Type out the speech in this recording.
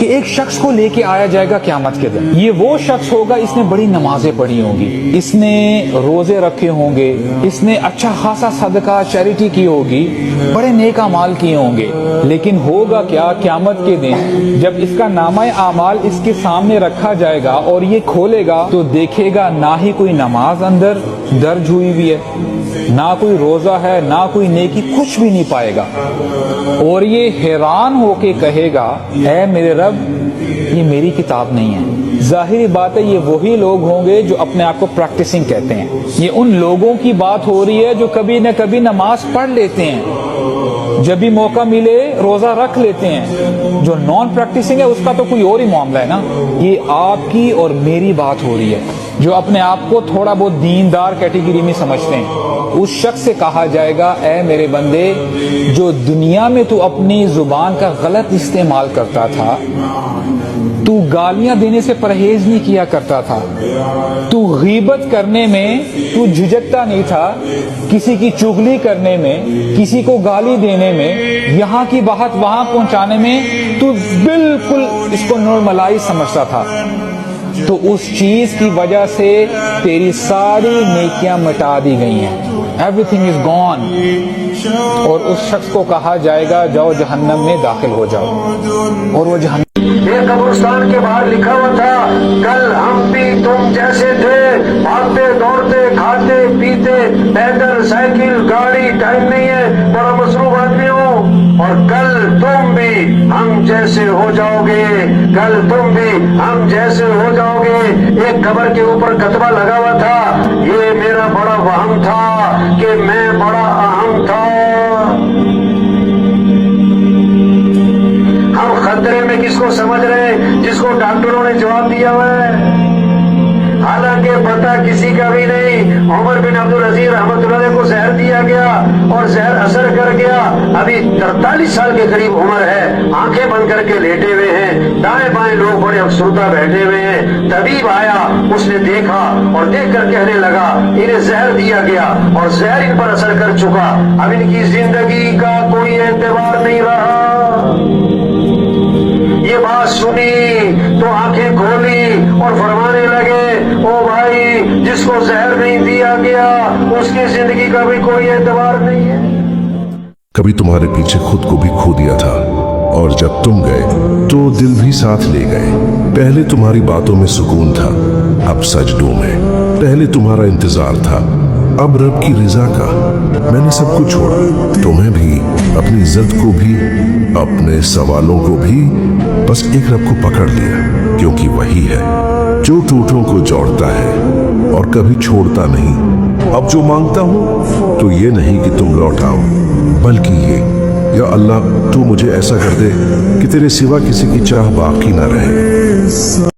کہ ایک شخص کو لے کے آیا جائے گا قیامت کے دن. یہ وہ شخص ہوگا اس نے بڑی نمازیں پڑھی ہوں گی, اس نے روزے رکھے ہوں گے, اس نے اچھا خاصا صدقہ چیریٹی کی ہوگی, بڑے نیک اعمال کیے ہوں گے. لیکن ہوگا کیا قیامت کے دن جب اس کا نامہ اعمال اس کے سامنے رکھا جائے گا اور یہ کھولے گا تو دیکھے گا نہ ہی کوئی نماز اندر درج ہوئی ہوئی ہے, نہ کوئی روزہ ہے, نہ کوئی نیکی, کچھ بھی نہیں پائے گا. اور یہ حیران ہو کے کہے گا اے میرے رب یہ میری کتاب نہیں ہے. ظاہری بات ہے یہ وہی لوگ ہوں گے جو اپنے آپ کو پریکٹسنگ کہتے ہیں. یہ ان لوگوں کی بات ہو رہی ہے جو کبھی نہ کبھی نماز پڑھ لیتے ہیں, جب بھی موقع ملے روزہ رکھ لیتے ہیں. جو نان پریکٹسنگ ہے اس کا تو کوئی اور ہی معاملہ ہے نا. یہ آپ کی اور میری بات ہو رہی ہے جو اپنے آپ کو تھوڑا بہت دیندار کیٹیگری میں سمجھتے ہیں. اس شخص سے کہا جائے گا اے میرے بندے جو دنیا میں تو اپنی زبان کا غلط استعمال کرتا تھا, تو گالیاں دینے سے پرہیز نہیں کیا کرتا تھا, تو غیبت کرنے میں تو جھجکتا نہیں تھا, کسی کی چغلی کرنے میں, کسی کو گالی دینے میں, یہاں کی بات وہاں پہنچانے میں تو بالکل اس کو نارملائز سمجھتا تھا. تو اس چیز کی وجہ سے تیری ساری نیکیاں مٹا دی گئی ہیں. Every is gone. اور اس شخص کو کہا جائے گا جاؤ جہنم میں داخل ہو جاؤ. اور وہ جہنم یہ قبرستان کے باہر لکھا ہوا تھا کل ہم بھی تم جیسے تھے, بھاگتے دوڑتے کھاتے پیتے, پیدل سائیکل گاڑی ٹائم نہیں ہے, بڑا مصروف آدمی ہوں, اور کل تم بھی ہم جیسے ہو جاؤ گے, کل تم بھی ہم جیسے ہو جاؤ گے. ایک قبر کے اوپر کتبہ لگا ہوا تھا یہ میرا بڑا وہم تھا کہ میں بڑا اہم تھا. ہم خطرے میں کس کو سمجھ رہے ہیں؟ جس کو ڈاکٹروں نے جواب دیا ہوا ہے, حالانکہ پتہ کسی کا بھی نہیں. عمر بن عبدالعزیز رحمۃ اللہ علیہ کو زہر دیا گیا اور زہر اثر کر گیا. ابھی 43 سال کے قریب عمر ہے, آنکھیں بند کر کے لیٹے ہوئے ہیں, دائیں بائیں لوگ بڑے افسردہ بیٹھے ہوئے ہیں. طبیب آیا, اس نے دیکھا اور دیکھ کر کہنے لگا انہیں زہر دیا گیا اور زہر ان پر اثر کر چکا, اب ان کی زندگی کا کوئی اعتبار نہیں رہا. یہ بات سنی تو آنکھیں کھولی اور فرمانے لگے او بھائی جس کو زہر نہیں دیا گیا اس کی زندگی کا بھی کوئی اعتبار نہیں ہے. کبھی تمہارے پیچھے خود کو بھی کھو دیا تھا, اور جب تم گئے تو دل بھی ساتھ لے گئے. پہلے تمہاری باتوں میں سکون تھا, اب سجدوں میں. پہلے تمہارا انتظار تھا, اب رب کی رضا کا. میں نے سب کچھ چھوڑا, تمہیں بھی, اپنی عزت کو بھی, اپنے سوالوں کو بھی, بس ایک رب کو پکڑ لیا, کیونکہ وہی ہے جو ٹوٹوں کو جوڑتا ہے اور کبھی چھوڑتا نہیں. اب جو مانگتا ہوں تو یہ نہیں کہ تم لوٹاؤ, بلکہ یہ یا اللہ تو مجھے ایسا کر دے کہ تیرے سوا کسی کی چاہ باقی نہ رہے.